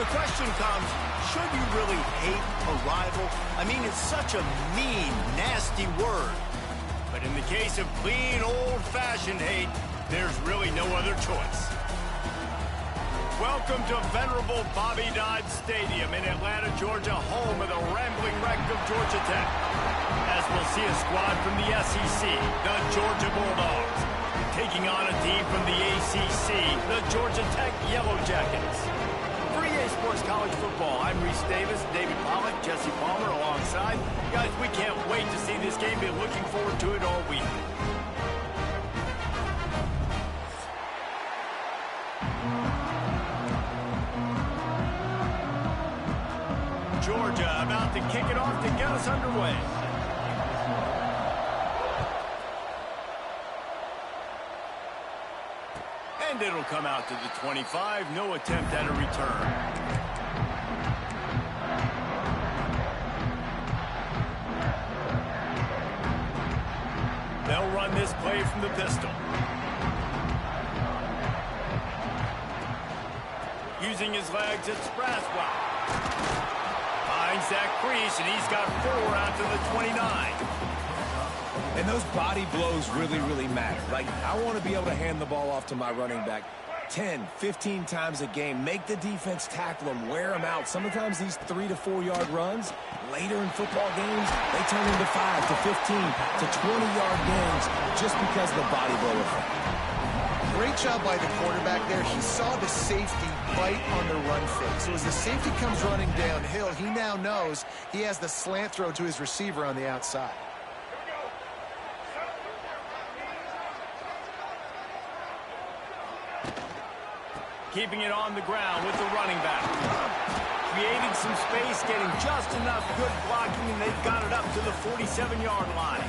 The question comes, should you really hate a rival? I mean, it's such a mean, nasty word. But in the case of clean, old-fashioned hate, there's really no other choice. Welcome to venerable Bobby Dodd Stadium in Atlanta, Georgia, home of the rambling wreck of Georgia Tech. As we'll see a squad from the SEC, the Georgia Bulldogs, taking on a team from the ACC, the Georgia Tech Yellow Jackets. For EA Sports College Football, I'm Reese Davis, David Pollack, Jesse Palmer alongside. Guys, we can't wait to see this game. Been looking forward to it all week. Georgia about to kick it off to get us underway. And it'll come out to the 25. No attempt at a return. They'll run this play from the pistol. Using his legs, it's Braswell. Finds that crease, and he's got 4 out to the 29. And those body blows really matter. Like, I want to be able to hand the ball off to my running back 10, 15 times a game. Make the defense tackle them, wear them out. Sometimes these 3 to 4 yard runs, later in football games, they turn into 5 to 15 to 20 yard gains just because of the body blow effect. Great job by the quarterback there. He saw the safety bite on the run fake. So as the safety comes running downhill, he now knows he has the slant throw to his receiver on the outside. Keeping it on the ground with the running back. Creating some space, getting just enough good blocking, and they've got it up to the 47-yard line.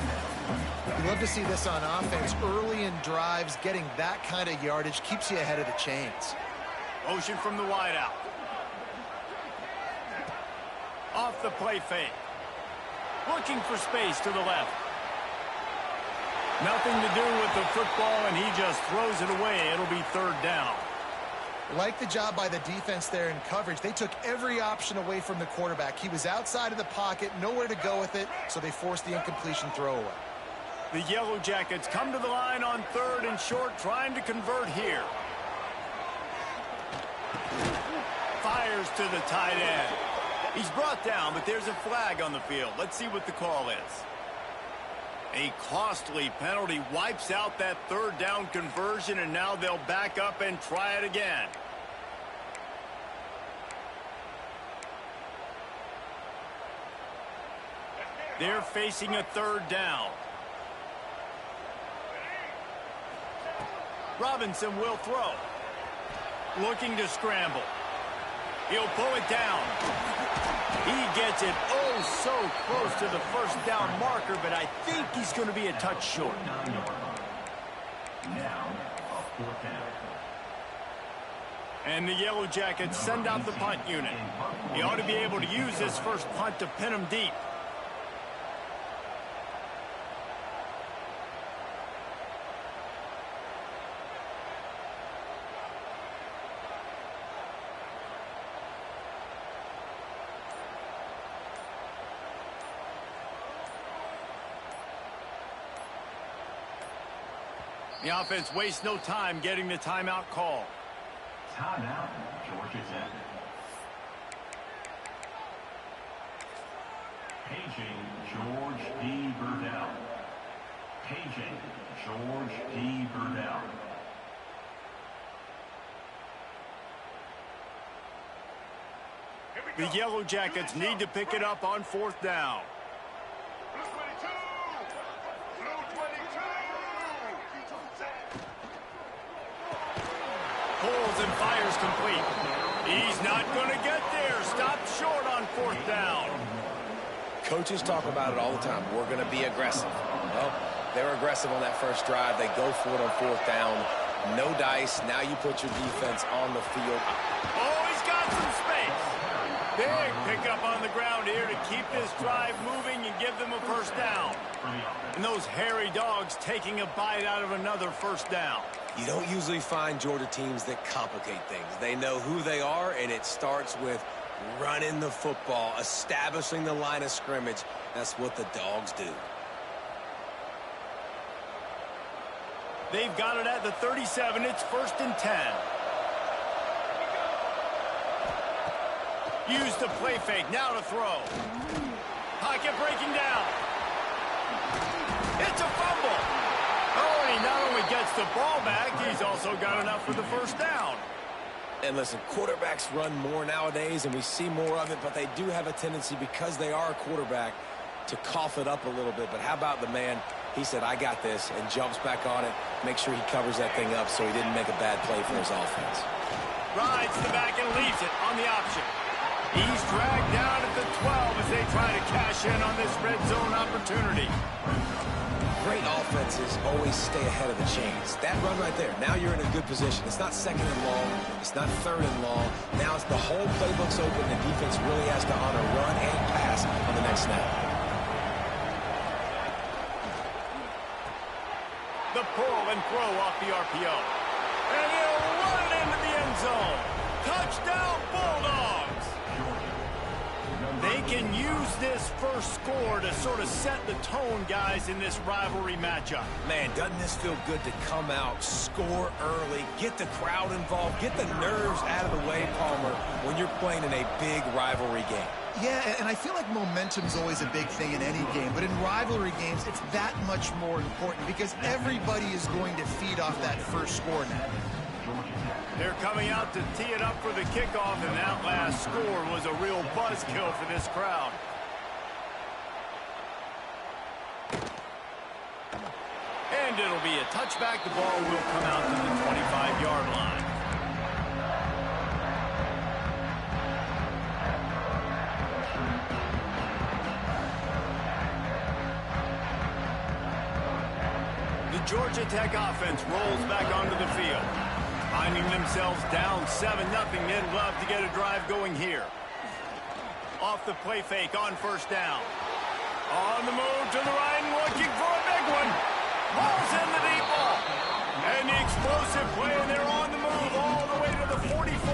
You love to see this on offense. Early in drives, getting that kind of yardage keeps you ahead of the chains. Motion from the wideout. Off the play fake. Looking for space to the left. Nothing to do with the football, and he just throws it away. It'll be 3rd down. Like the job by the defense there in coverage. They took every option away from the quarterback. He was outside of the pocket, nowhere to go with it, so they forced the incompletion throwaway. The Yellow Jackets come to the line on 3rd and short, trying to convert here. Fires to the tight end. He's brought down, but there's a flag on the field. Let's see what the call is. A costly penalty wipes out that 3rd down conversion, and now they'll back up and try it again. They're facing a 3rd down. Robinson will throw. Looking to scramble. He'll pull it down. He gets it so close to the 1st down marker, but I think he's going to be a touch short. And the Yellow Jackets send out the punt unit. He ought to be able to use this first punt to pin him deep. The offense wastes no time getting the timeout call. Timeout, Georgia Tech. Paging George D. Burdell. Paging George D. Burdell. The Yellow Jackets need to pick it up on 4th down. Pulls and fires complete. He's not going to get there. Stopped short on 4th down. Coaches talk about it all the time. We're going to be aggressive. Well, they're aggressive on that first drive. They go for it on 4th down. No dice. Now you put your defense on the field. Oh, he's got some space. Big pickup on the ground here to keep this drive moving and give them a first down. And those hairy dogs taking a bite out of another first down. You don't usually find Georgia teams that complicate things. They know who they are, and it starts with running the football, establishing the line of scrimmage. That's what the dogs do. They've got it at the 37. It's 1st and 10. Use the play fake. Now to throw. Pocket breaking down. It's a fumble. Oh, and he not only gets the ball back, he's also got enough for the first down. And listen, quarterbacks run more nowadays, and we see more of it, but they do have a tendency, because they are a quarterback, to cough it up a little bit. But how about the man? He said, I got this, and jumps back on it, make sure he covers that thing up so he didn't make a bad play for his offense. Rides the back and leaves it on the option. He's dragged down at the 12 as they try to cash in on this red zone opportunity. Great offenses always stay ahead of the chains. That run right there, now you're in a good position. It's not 2nd and long. It's not 3rd and long. Now it's the whole playbook's open. The defense really has to honor run and pass on the next snap. The pull and throw off the RPO. And he'll run it into the end zone. Touchdown, Bulldogs! They can use this first score to sort of set the tone, guys, in this rivalry matchup. Man, doesn't this feel good to come out, score early, get the crowd involved, get the nerves out of the way, Palmer, when you're playing in a big rivalry game. Yeah, and I feel like momentum's always a big thing in any game, but in rivalry games, it's that much more important because everybody is going to feed off that first score now. They're coming out to tee it up for the kickoff, and that last score was a real buzzkill for this crowd. And it'll be a touchback. The ball will come out to the 25-yard line. The Georgia Tech offense rolls back onto the field. Finding themselves down 7-0, they'd love to get a drive going here. Off the play fake on first down. On the move to the right and looking for a big one. Ball's in the deep ball. And the explosive play, and they're on the move all the way to the 44.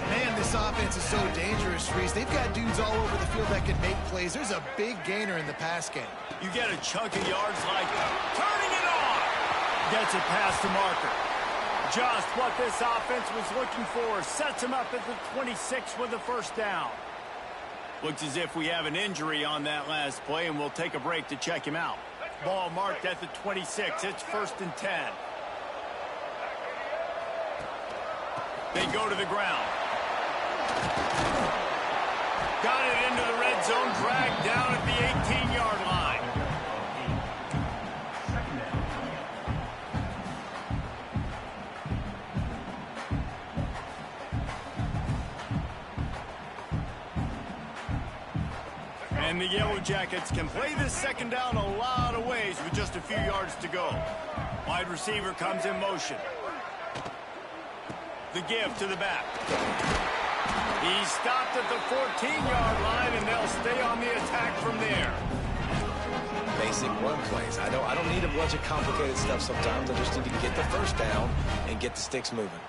Man, this offense is so dangerous, Reese. They've got dudes all over the field that can make plays. There's a big gainer in the pass game. You get a chunk of yards like turning it on. Gets it past the marker. Just what this offense was looking for. Sets him up at the 26 with the first down. Looks as if we have an injury on that last play, and we'll take a break to check him out. Ball marked at the 26. It's 1st and 10. They go to the ground. Got it into the red zone, dragged down at the 18-yard line. And the Yellow Jackets can play this second down a lot of ways with just a few yards to go. Wide receiver comes in motion. The give to the back. He's stopped at the 14-yard line, and they'll stay on the attack from there. Basic run plays. I don't need a bunch of complicated stuff sometimes. I just need to get the first down and get the sticks moving.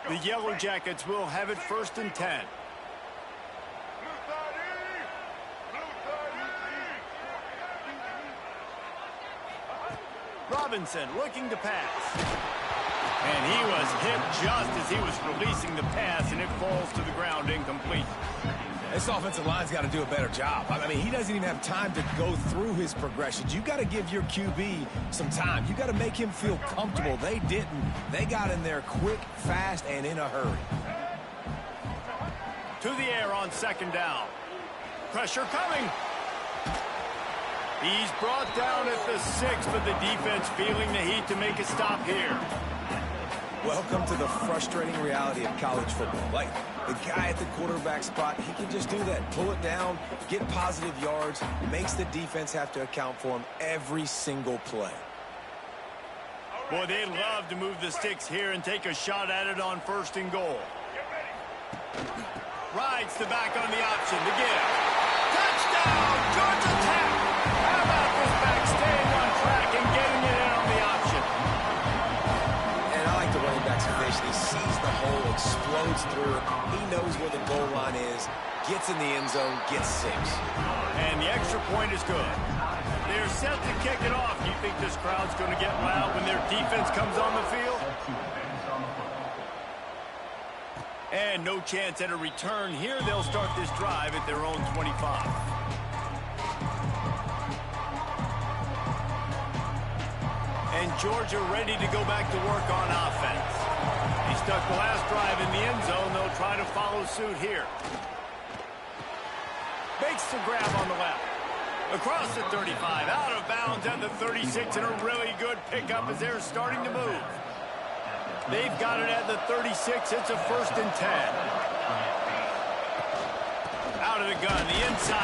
The Yellow Jackets will have it 1st and 10. Robinson looking to pass. And he was hit just as he was releasing the pass, and it falls to the ground incomplete. This offensive line's got to do a better job. I mean, he doesn't even have time to go through his progressions. You got to give your QB some time. You got to make him feel comfortable. They didn't. They got in there quick, fast, and in a hurry. To the air on second down. Pressure coming. He's brought down at the 6, but the defense feeling the heat to make a stop here. Welcome to the frustrating reality of college football. Like, the guy at the quarterback spot, he can just do that. Pull it down, get positive yards, makes the defense have to account for him every single play. Boy, they'd love to move the sticks here and take a shot at it on 1st and goal. Rides the back on the option to give. Touchdown, Georgia Tech! How about this back staying on track and getting it in on the option? And I like the running back's vision. He sees the hole, explodes through it. He knows where the goal line is, gets in the end zone, gets 6. And the extra point is good. They're set to kick it off. Do you think this crowd's going to get loud when their defense comes on the field? And no chance at a return here. They'll start this drive at their own 25. And Georgia ready to go back to work on offense. He stuck the last drive in the end zone. They'll try to follow suit here. Makes the grab on the left. Across the 35, out of bounds at the 36, and a really good pickup as they're starting to move. They've got it at the 36. It's a 1st and 10. Out of the gun, the inside.